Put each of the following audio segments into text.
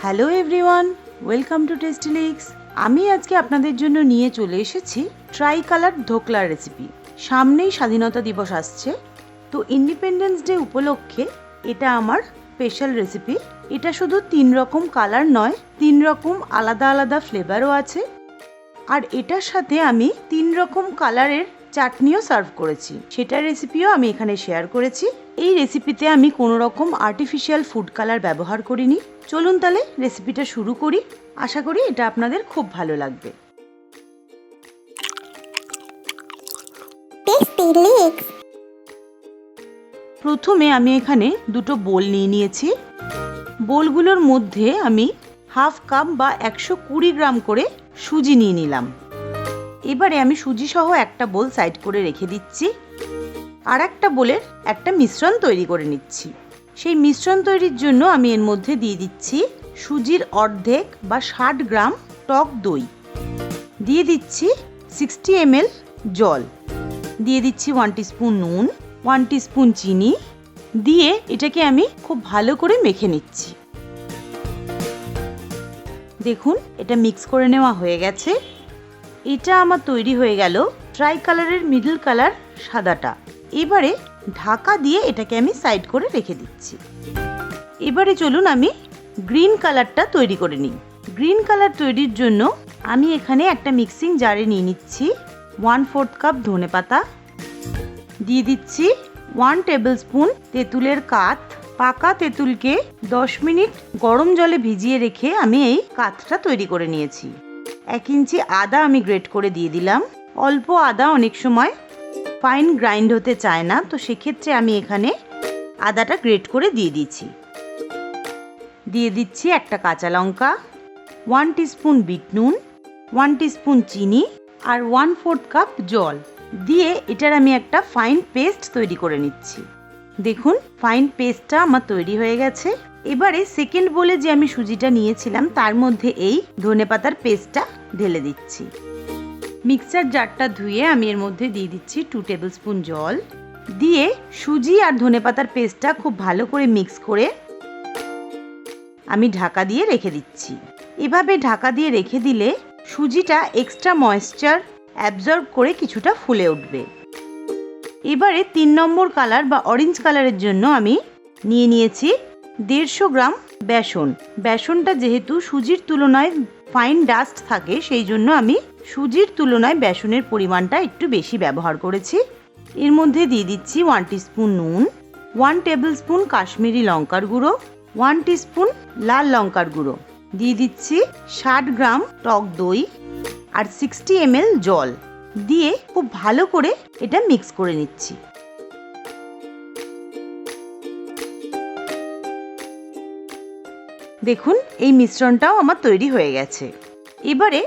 Hello everyone, welcome to tasty leaks. আমি আজকে আপনাদের জন্য নিয়ে চলে এসেছি ট্রাইকালার ধোকলার রেসিপি। সামনেই স্বাধীনতা দিবস আসছে, তো ইন্ডিপেন্ডেন্স ডে উপলক্ষে এটা আমার স্পেশাল রেসিপি। এটা শুধু 3 রকম কালার নয়, 3 রকম আলাদা আলাদা ফ্লেভারও আছে। আর এটার সাথে আমি 3 রকম কালারের চাটনিও সার্ভ করেছি, সেটার রেসিপিও আমি এখানে শেয়ার করেছি। এই রেসিপিতে আমি কোনো রকম আর্টিফিশিয়াল ফুড কালার ব্যবহার করিনি। চলুন তাহলে রেসিপিটা শুরু করি। আশা করি এটা আপনাদের খুব ভালো লাগবে। প্রথমে আমি এখানে দুটো বোল নিয়ে নিয়েছি। বোলগুলোর মধ্যে আমি 1/2 কাপ বা 120 গ্রাম করে সুজি নিয়ে নিলাম। এবারে আমি সুজি সহ একটা বোল সাইড করে রেখে দিচ্ছি। আর একটা বোলের একটা মিশ্রণ তৈরি করে নিচ্ছি। সেই মিশ্রণ তৈরির জন্য আমি এর মধ্যে দিয়ে দিচ্ছি সুজির অর্ধেক বা 60 গ্রাম টক দই, দিয়ে দিচ্ছি 60 ml জল, দিয়ে দিচ্ছি 1 টিস্পুন নুন, 1 টিস্পুন চিনি দিয়ে এটাকে আমি খুব ভালো করে মেখে নিচ্ছি। দেখুন, এটা মিক্স করে নেওয়া হয়ে গেছে। এটা আমার তৈরি হয়ে গেল ট্রাই কালারের মিডল কালার সাদাটা। এবারে ঢাকা দিয়ে এটাকে আমি সাইড করে রেখে দিচ্ছি। এবারে চলুন আমি গ্রিন কালারটা তৈরি করে নিই। গ্রিন কালার তৈরির জন্য আমি এখানে একটা মিক্সিং জারে নিয়ে নিচ্ছি 1/4 কাপ ধনেপাতা, দিয়ে দিচ্ছি 1 টেবিল স্পুন তেঁতুলের কাঠ। পাকা তেঁতুলকে 10 মিনিট গরম জলে ভিজিয়ে রেখে আমি এই কাঠটা তৈরি করে নিয়েছি। 1 ইঞ্চি আদা আমি গ্রেট করে দিয়ে দিলাম। অল্প আদা অনেক সময় ফাইন গ্রাইন্ড হতে চায় না, তো সেক্ষেত্রে আমি এখানে আদাটা গ্রেট করে দিয়ে দিচ্ছি। দিয়ে দিচ্ছি একটা কাঁচা লঙ্কা, 1 টিস্পুন বিট নুন, 1 টিস্পুন চিনি আর 1/4 কাপ জল দিয়ে এটার আমি একটা ফাইন পেস্ট তৈরি করে নিচ্ছি। দেখুন, ফাইন পেস্টটা আমার তৈরি হয়ে গেছে। এবারে সেকেন্ড বোলে যে আমি সুজিটা নিয়েছিলাম তার মধ্যে এই ধনেপাতার পেস্টটা ঢেলে দিচ্ছি। মিক্সার জারটা ধুয়ে আমি এর মধ্যে দিয়ে দিচ্ছি 2 টেবিল স্পুন জল, দিয়ে সুজি আর ধনেপাতার পেস্টটা খুব ভালো করে মিক্স করে আমি ঢাকা দিয়ে রেখে দিচ্ছি। এভাবে ঢাকা দিয়ে রেখে দিলে সুজিটা এক্সট্রা ময়েশ্চার অ্যাবজর্ব করে কিছুটা ফুলে উঠবে। এবারে 3 নম্বর কালার বা অরেঞ্জ কালারের জন্য আমি নিয়ে নিয়েছি 150 গ্রাম বেসন। বেসনটা যেহেতু সুজির তুলনায় ফাইন ডাস্ট থাকে, সেই জন্য আমি সুজির তুলনায় বেসনের পরিমাণটা একটু বেশি ব্যবহার করেছি। এর মধ্যে দিয়ে দিচ্ছি 1 টিস্পুন নুন, 1 টেবিল স্পুন কাশ্মীরি লঙ্কার গুঁড়ো, 1 টিস্পুন লাল লঙ্কার গুঁড়ো, দিয়ে দিচ্ছি 60 গ্রাম টক দই আর 60 ml জল দিয়ে খুব ভালো করে এটা মিক্স করে নিচ্ছি। দেখুন, এই মিশ্রণটাও আমার তৈরি হয়ে গেছে। এবারে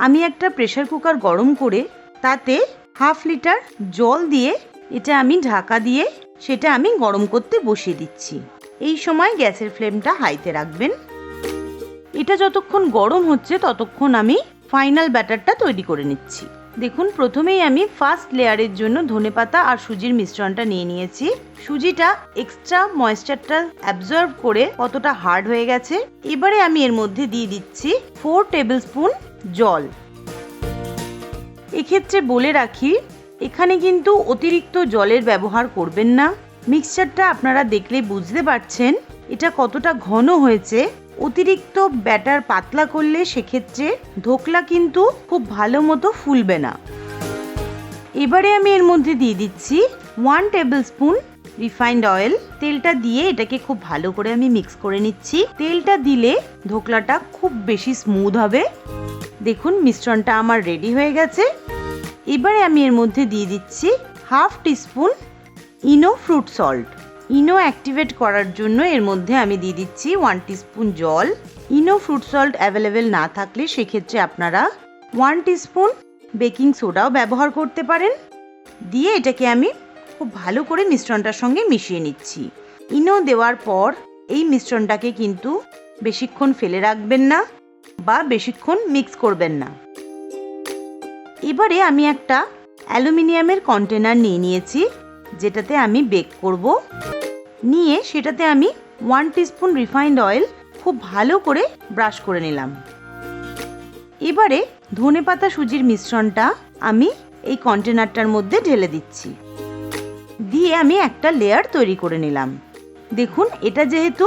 আমি একটা প্রেসার কুকার গরম করে তাতে 1/2 লিটার জল দিয়ে এটা আমি ঢাকা দিয়ে সেটা আমি গরম করতে বসিয়ে দিচ্ছি। এই সময় গ্যাসের ফ্লেমটা হাইতে রাখবেন। এটা যতক্ষণ গরম হচ্ছে ততক্ষণ আমি ফাইনাল ব্যাটারটা তৈরি করে নিচ্ছি। দেখুন, প্রথমেই আমি ফার্স্ট লেয়ারের জন্য ধনেপাতা আর সুজির মিশ্রণটা নিয়ে নিয়েছি। সুজিটা এক্সট্রা ময়েশ্চারটা অ্যাবজর্ব করে কতটা হার্ড হয়ে গেছে। এবারে আমি এর মধ্যে দিয়ে দিচ্ছি 4 টেবিল স্পুন জল। এক্ষেত্রে বলে রাখি, এখানে কিন্তু অতিরিক্ত জলের ব্যবহার করবেন না। মিক্সচারটা আপনারা দেখলে বুঝতে পারছেন এটা কতটা ঘন হয়েছে। অতিরিক্ত ব্যাটার পাতলা করলে সেক্ষেত্রে ধোকলা কিন্তু খুব ভালো মতো ফুলবে না। এবারে আমি এর মধ্যে দিয়ে দিচ্ছি 1 টেবিল স্পুন রিফাইন্ড অয়েল। তেলটা দিয়ে এটাকে খুব ভালো করে আমি মিক্স করে নিচ্ছি। তেলটা দিলে ধোকলাটা খুব বেশি স্মুথ হবে। দেখুন, মিশ্রণটা আমার রেডি হয়ে গেছে। এবারে আমি এর মধ্যে দিয়ে দিচ্ছি 1/2 টিস্পুন ইনো ফ্রুট সল্ট। ইনো অ্যাক্টিভেট করার জন্য এর মধ্যে আমি দিয়ে দিচ্ছি 1 টিস্পুন জল। ইনো ফ্রুট সল্ট অ্যাভেলেবেল না থাকলে সেক্ষেত্রে আপনারা 1 টিস্পুন বেকিং সোডাও ব্যবহার করতে পারেন। দিয়ে এটাকে আমি খুব ভালো করে মিশ্রণটার সঙ্গে মিশিয়ে নিচ্ছি। ইনো দেওয়ার পর এই মিশ্রণটাকে কিন্তু বেশিক্ষণ ফেলে রাখবেন না বা বেশিক্ষণ মিক্স করবেন না। এবারে আমি একটা অ্যালুমিনিয়ামের কন্টেনার নিয়ে নিয়েছি, যেটাতে আমি বেক করব। নিয়ে সেটাতে আমি 1 টিস্পুন রিফাইন্ড অয়েল খুব ভালো করে ব্রাশ করে নিলাম। এবারে ধনেপাতা সুজির মিশ্রণটা আমি এই কন্টেনারটার মধ্যে ঢেলে দিচ্ছি। দিয়ে আমি একটা লেয়ার তৈরি করে নিলাম। দেখুন, এটা যেহেতু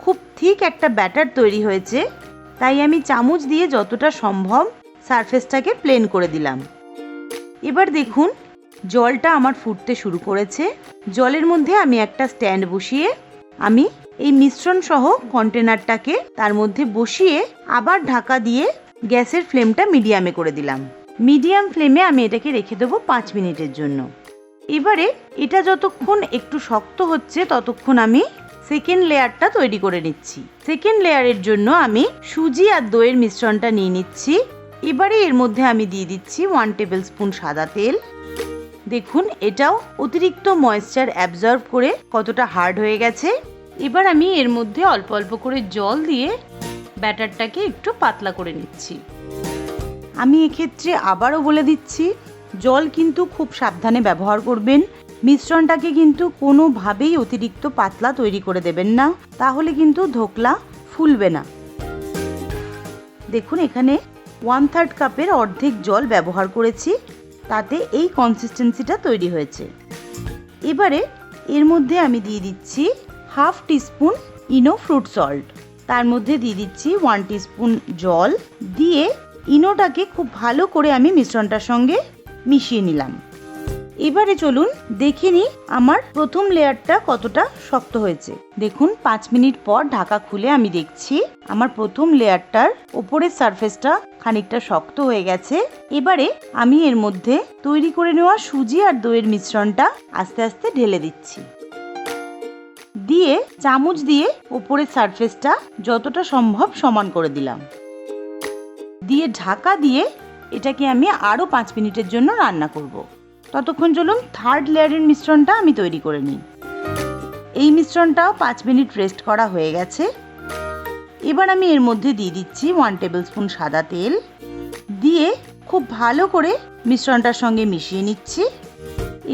খুব থিক একটা ব্যাটার তৈরি হয়েছে, তাই আমি চামচ দিয়ে যতটা সম্ভব সারফেসটাকে প্লেন করে দিলাম। এবার দেখুন, জলটা আমার ফুটতে শুরু করেছে। জলের মধ্যে আমি একটা স্ট্যান্ড বসিয়ে আমি এই মিশ্রণ সহ কন্টেনারটাকে তার মধ্যে বসিয়ে আবার ঢাকা দিয়ে গ্যাসের ফ্লেমটা মিডিয়ামে করে দিলাম। মিডিয়াম ফ্লেমে আমি এটাকে রেখে দেবো 5 মিনিটের জন্য। এবারে এটা যতক্ষণ একটু শক্ত হচ্ছে ততক্ষণ আমি সেকেন্ড লেয়ারটা তৈরি করে নিচ্ছি। সেকেন্ড লেয়ারের জন্য আমি সুজি আর দইয়ের মিশ্রণটা নিয়ে নিচ্ছি। এবারে এর মধ্যে আমি দিয়ে দিচ্ছি 1 টেবিল স্পুন সাদা তেল। দেখুন, এটাও অতিরিক্ত ময়েশ্চার অ্যাবজর্ব করে কতটা হার্ড হয়ে গেছে। এবার আমি এর মধ্যে অল্প অল্প করে জল দিয়ে ব্যাটারটাকে একটু পাতলা করে নিচ্ছি। আমি এক্ষেত্রে আবারও বলে দিচ্ছি, জল কিন্তু খুব সাবধানে ব্যবহার করবেন। মিশ্রণটাকে কিন্তু কোনোভাবেই অতিরিক্ত পাতলা তৈরি করে দেবেন না, তাহলে কিন্তু ধোকলা ফুলবে না। দেখুন, এখানে 1/3 কাপের অর্ধেক জল ব্যবহার করেছি, তাতে এই কনসিস্টেন্সিটা তৈরি হয়েছে। এবারে এর মধ্যে আমি দিয়ে দিচ্ছি 1/2 টিস্পুন ইনো ফ্রুট সল্ট। তার মধ্যে দিয়ে দিচ্ছি 1 টিস্পুন জল। দিয়ে ইনোটাকে খুব ভালো করে আমি মিশ্রণটার সঙ্গে মিশিয়ে নিলাম। এবারে চলুন দেখে নিই আমার প্রথম লেয়ারটা কতটা শক্ত হয়েছে। দেখুন, 5 মিনিট পর ঢাকা খুলে আমি দেখছি আমার প্রথম লেয়ারটার ওপরের সারফেসটা খানিকটা শক্ত হয়ে গেছে। এবারে আমি এর মধ্যে তৈরি করে নেওয়া সুজি আর দইয়ের মিশ্রণটা আস্তে আস্তে ঢেলে দিচ্ছি। দিয়ে চামচ দিয়ে ওপরের সারফেসটা যতটা সম্ভব সমান করে দিলাম। দিয়ে ঢাকা দিয়ে এটাকে আমি আরও 5 মিনিটের জন্য রান্না করব। ততক্ষণ চলুন থার্ড লেয়ারের মিশ্রণটা আমি তৈরি করে নিই। এই মিশ্রণটাও 5 মিনিট রেস্ট করা হয়ে গেছে। এবার আমি এর মধ্যে দিয়ে দিচ্ছি 1 টেবিল স্পুন সাদা তেল। দিয়ে খুব ভালো করে মিশ্রণটার সঙ্গে মিশিয়ে নিচ্ছি।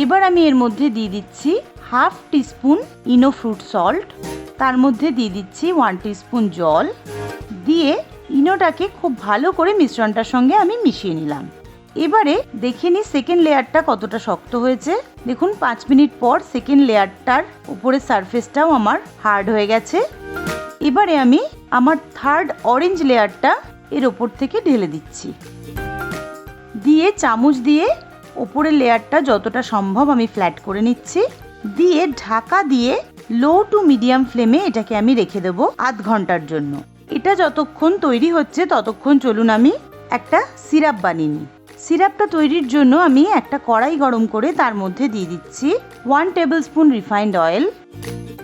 এবার আমি এর মধ্যে দিয়ে দিচ্ছি 1/2 টিস্পুন ইনো ফ্রুট সল্ট। তার মধ্যে দিয়ে দিচ্ছি 1 টিস্পুন জল। দিয়ে ইনোটাকে খুব ভালো করে মিশ্রণটার সঙ্গে আমি মিশিয়ে নিলাম। এবারে দেখে নিই সেকেন্ড লেয়ারটা কতটা শক্ত হয়েছে। দেখুন, 5 মিনিট পর সেকেন্ড লেয়ারটার উপরের সারফেসটাও আমার হার্ড হয়ে গেছে। এবারে আমি আমার থার্ড অরেঞ্জ লেয়ারটা এর ওপর থেকে ঢেলে দিচ্ছি। দিয়ে চামচ দিয়ে ওপরের লেয়ারটা যতটা সম্ভব আমি ফ্ল্যাট করে নিচ্ছি। দিয়ে ঢাকা দিয়ে লো টু মিডিয়াম ফ্লেমে এটাকে আমি রেখে দেবো আধ ঘন্টার জন্য। এটা যতক্ষণ তৈরি হচ্ছে ততক্ষণ চলুন আমি একটা সিরাপ বানিয়ে নিই। সিরাপটা তৈরির জন্য আমি একটা কড়াই গরম করে তার মধ্যে দিয়ে দিচ্ছি 1 টেবিল স্পুন রিফাইন্ড অয়েল।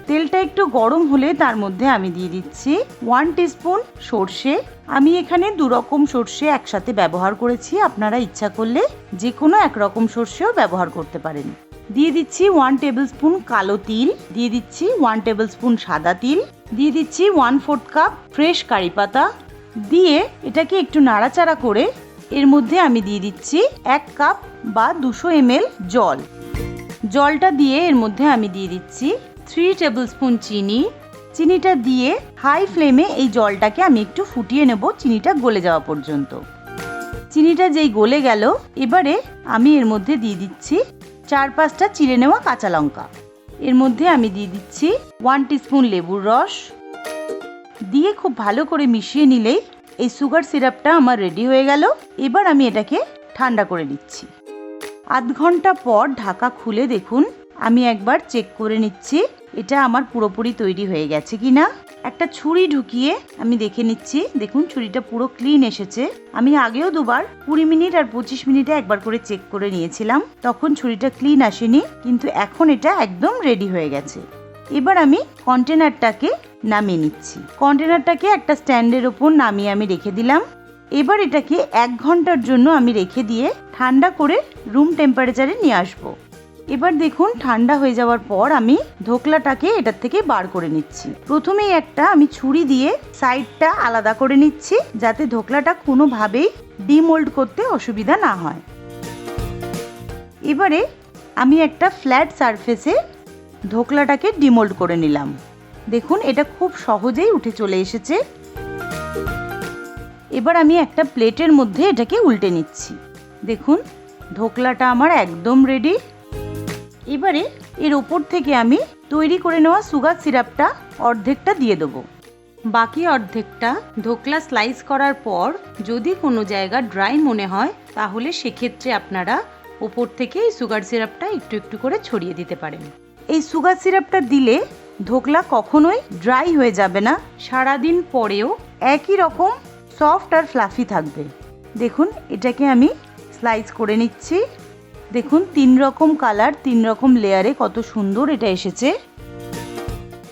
তেলটা একটু গরম হলে তার মধ্যে আমি দিয়ে দিচ্ছি 1 টিস্পুন সর্ষে। আমি এখানে 2 রকম সর্ষে একসাথে ব্যবহার করেছি, আপনারা ইচ্ছা করলে যে কোনো এক রকম সর্ষেও ব্যবহার করতে পারেন। দিয়ে দিচ্ছি 1 টেবিল স্পুন কালো তিল। দিয়ে দিচ্ছি 1 টেবিল স্পুন সাদা তিল। দিয়ে দিচ্ছি 1/4 কাপ ফ্রেশ কারি পাতা। দিয়ে এটাকে একটু নাড়াচাড়া করে এর মধ্যে আমি দিয়ে দিচ্ছি 1 কাপ বা 200 ml জল। জলটা দিয়ে এর মধ্যে আমি দিয়ে দিচ্ছি 3 টেবিল স্পুন চিনি। চিনিটা দিয়ে হাই ফ্লেমে এই জলটাকে আমি একটু ফুটিয়ে নেব চিনিটা গলে যাওয়া পর্যন্ত। চিনিটা যেই গলে গেল, এবারে আমি এর মধ্যে দিয়ে দিচ্ছি 4-5টা চিড়ে নেওয়া কাঁচা লঙ্কা। এর মধ্যে আমি দিয়ে দিচ্ছি 1 টিস্পুন লেবুর রস। দিয়ে খুব ভালো করে মিশিয়ে নিলেই এই সুগার সিরাপটা আমার রেডি হয়ে গেল। এবার আমি এটাকে ঠান্ডা করে নিচ্ছি। আধ ঘন্টা পর ঢাকা খুলে দেখুন, আমি একবার চেক করে নিচ্ছি এটা আমার পুরোপুরি তৈরি হয়ে গেছে কিনা। একটা ছুরি ঢুকিয়ে আমি দেখে নিচ্ছি। দেখুন, ছুরিটা পুরো ক্লিন এসেছে। আমি আগেও দুবার 20 মিনিট আর 25 মিনিটে একবার করে চেক করে নিয়েছিলাম, তখন ছুরিটা ক্লিন আসেনি, কিন্তু এখন এটা একদম রেডি হয়ে গেছে। এবার আমি কন্টেনারটাকে নামিয়ে নিচ্ছি। কন্টেনারটাকে একটা স্ট্যান্ডের ওপর নামিয়ে আমি রেখে দিলাম। এবার এটাকে 1 ঘন্টার জন্য আমি রেখে দিয়ে ঠান্ডা করে রুম টেম্পারেচারে নিয়ে আসবো। এবার দেখুন, ঠান্ডা হয়ে যাওয়ার পর আমি ধোকলাটাকে এটার থেকে বার করে নিচ্ছি। প্রথমেই একটা আমি ছুরি দিয়ে সাইডটা আলাদা করে নিচ্ছি, যাতে ধোকলাটা কোনোভাবেই ডিমোল্ড করতে অসুবিধা না হয়। এবারে আমি একটা ফ্ল্যাট সারফেসে ধোকলাটাকে ডিমোল্ড করে নিলাম। দেখুন এটা খুব সহজেই উঠে চলে এসেছে। এবার আমি একটা প্লেটের মধ্যে এটাকে উল্টে নিচ্ছি। দেখুন ধোকলাটা আমার একদম রেডি। এবারে এর ওপর থেকে আমি তৈরি করে নেওয়া সুগার সিরাপটা অর্ধেকটা দিয়ে দেবো। বাকি অর্ধেকটা ধোকলা স্লাইস করার পর যদি কোনো জায়গা ড্রাই মনে হয় তাহলে সেক্ষেত্রে আপনারা ওপর থেকে এই সুগার সিরাপটা একটু একটু করে ছড়িয়ে দিতে পারেন। এই সুগার সিরাপটা দিলে ধোকলা কখনোই ড্রাই হয়ে যাবে না, সারাদিন পরেও একই রকম সফট আর ফ্লাফি থাকবে। দেখুন এটাকে আমি স্লাইস করে নিচ্ছি। দেখুন 3 রকম কালার 3 রকম লেয়ারে কত সুন্দর এটা এসেছে।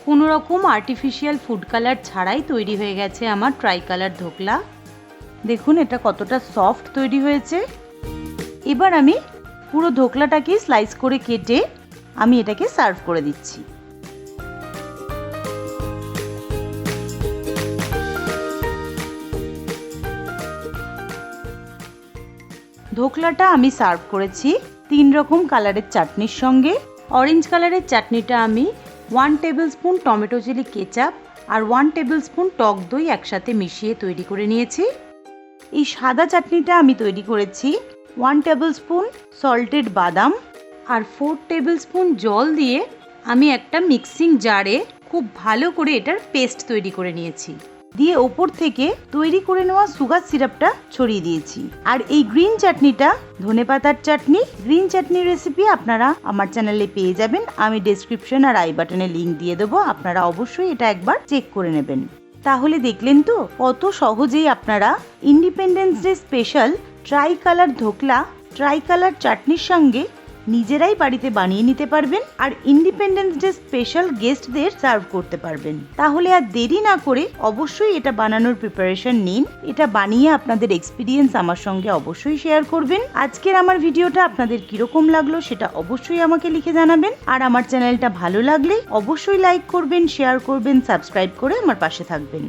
কোনো রকম আর্টিফিশিয়াল ফুড কালার ছাড়াই তৈরি হয়ে গেছে আমার ট্রাইকালার ধোকলা। দেখুন এটা কতটা সফট তৈরি হয়েছে। এবার আমি পুরো ধোকলাটাকে স্লাইস করে কেটে আমি এটাকে সার্ভ করে দিচ্ছি। ধোকলাটা আমি সার্ভ করেছি 3 রকম কালারের চাটনির সঙ্গে। অরেঞ্জ কালারের চাটনিটা আমি 1 tablespoon tomato chilli ketchup আর 1 টেবিল স্পুন টক দই একসাথে মিশিয়ে তৈরি করে নিয়েছি। এই সাদা চাটনিটা আমি তৈরি করেছি 1 টেবিল স্পুন সল্টেড বাদাম আর 4 টেবিল স্পুন জল দিয়ে আমি একটা মিক্সিং জারে খুব ভালো করে এটার পেস্ট তৈরি করে নিয়েছি। দিয়ে ওপর থেকে তৈরি করে নেওয়া সুগার সিরাপটা ছড়িয়ে দিয়েছি। আর এই গ্রিন চাটনিটা ধনেপাতার চাটনি। গ্রিন চাটনির রেসিপি আপনারা আমার চ্যানেলে পেয়ে যাবেন। আমি ডেসক্রিপশন আর আই বাটনে লিংক দিয়ে দেবো, আপনারা অবশ্যই এটা একবার চেক করে নেবেন। তাহলে দেখলেন তো কত সহজেই আপনারা independence day special tricolour dhokla tricolour চাটনির সঙ্গে নিজেরাই বাড়িতে বানিয়ে নিতে পারবেন আর ইন্ডিপেন্ডেন্স ডে স্পেশাল গেস্টদের সার্ভ করতে পারবেন। তাহলে আর দেরি না করে অবশ্যই এটা বানানোর প্রিপারেশন নিন। এটা বানিয়ে আপনাদের এক্সপিরিয়েন্স আমার সঙ্গে অবশ্যই শেয়ার করবেন। আজকের আমার ভিডিওটা আপনাদের কিরকম লাগলো সেটা অবশ্যই আমাকে লিখে জানাবেন। আর আমার চ্যানেলটা ভালো লাগলে অবশ্যই লাইক করবেন, শেয়ার করবেন, সাবস্ক্রাইব করে আমার পাশে থাকবেন।